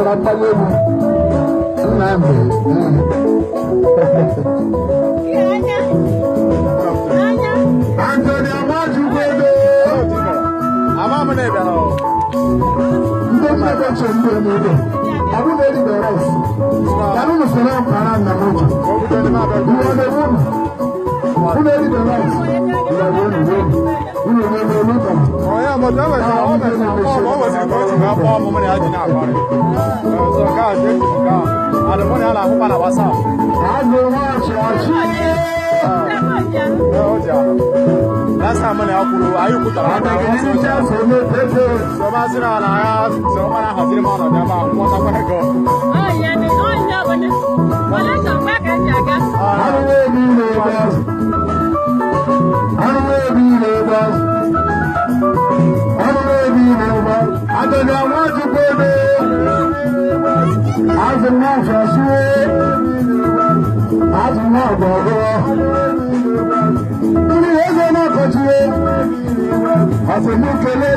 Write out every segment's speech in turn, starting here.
para Palego. Anthony Amaju Bebe. Amama nebe no. Ndembe beche ndembe. Abu bedi the rice. Abu musalam para na moja. Uone wuna. Abu bedi the rice. Oh yeah, but that was always going to have more money I did not want it. So God, and the money I hope I was up. I know last time I put a lot of so much I have so many of them on them. What I'm going to go. Oh, yeah, no, well, let's come back and check us. I will be neighbors. I will be neighbors. I will be neighbors. I don't know what to go there. As a man for sure. As a man for sure. As a new Kele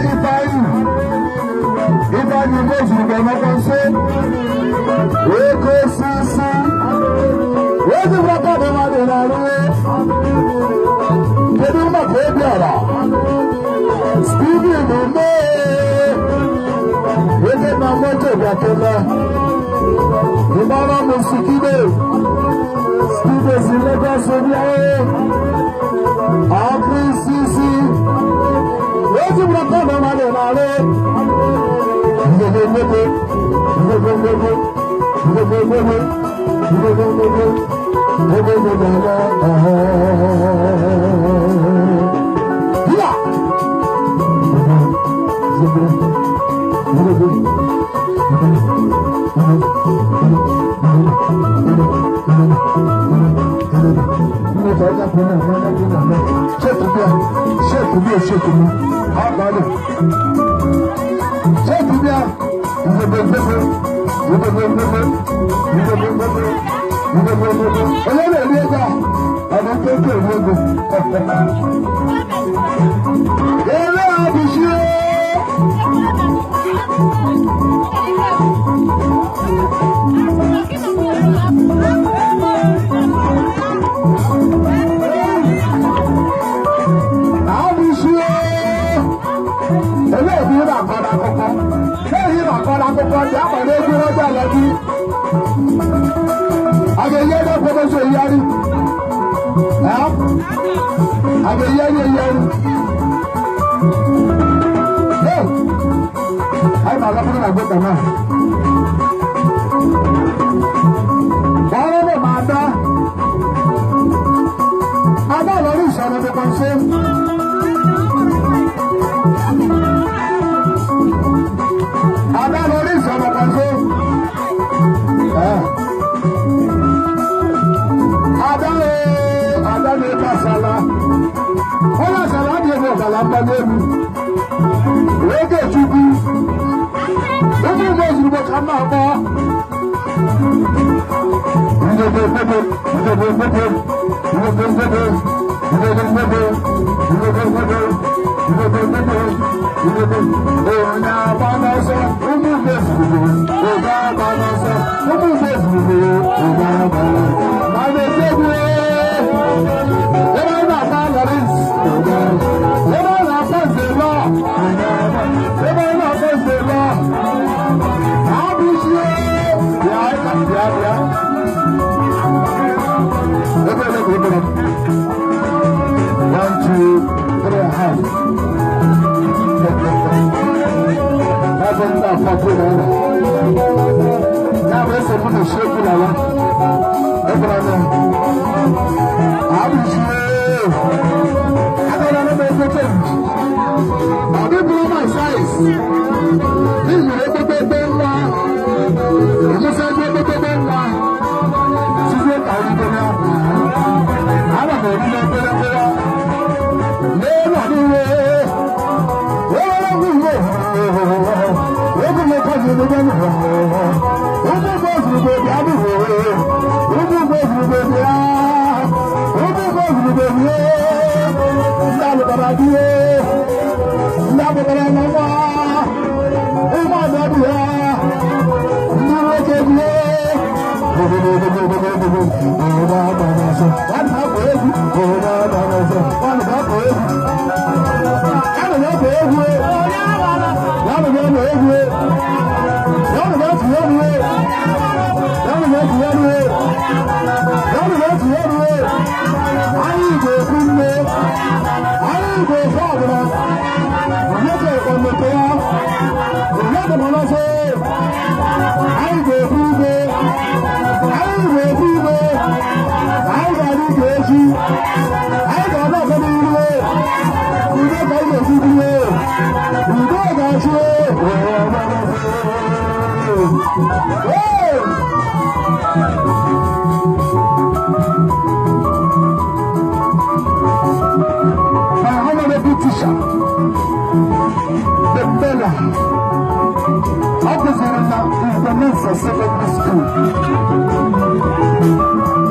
Ibayu goes to the Makonse, Eko Sisi, where's the Raka de Madinare? Keduma Pebiara, Stevie Mume, where's the Mamote Gatela, Imara Musikide, Stevie Zilega Sobiae, Agri Sisi. Where's the Raka de Madinare?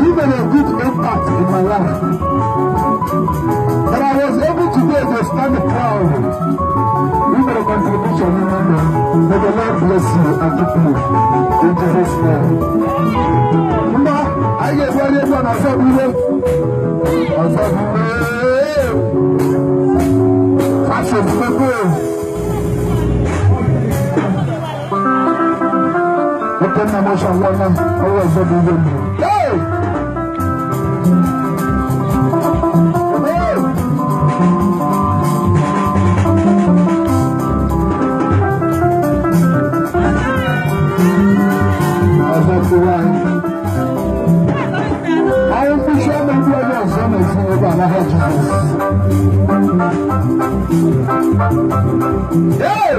Even a good impact in my life. But I was able today to stand proud. Even a contribution, may the Lord bless you and keep you in Jesus' name. I get ready to answer you. Open the motion, one always the beginning. Hey! I am for sure that you are not son of God about our Jesus. Hey!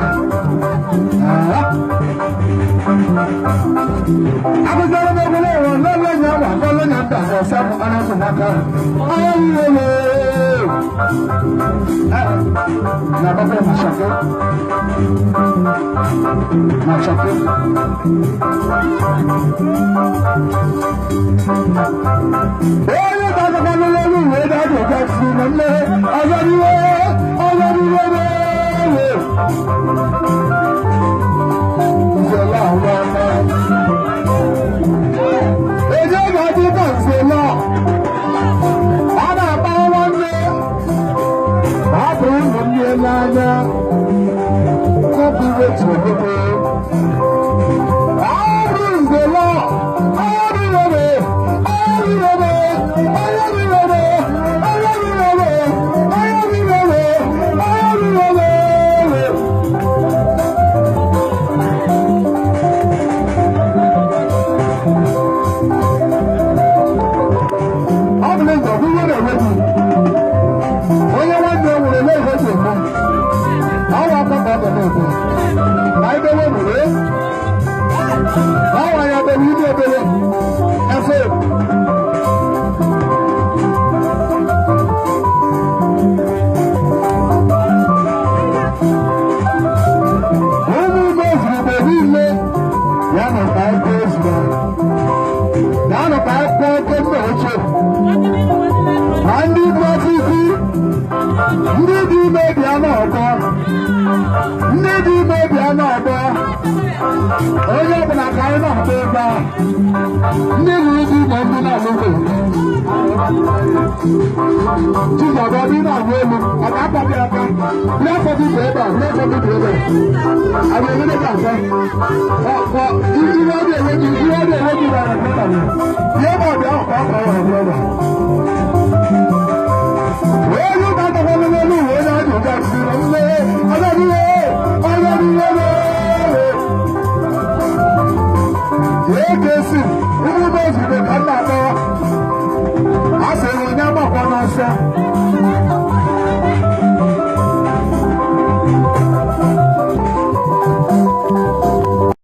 I was going to go alone, no, some other matter. I say,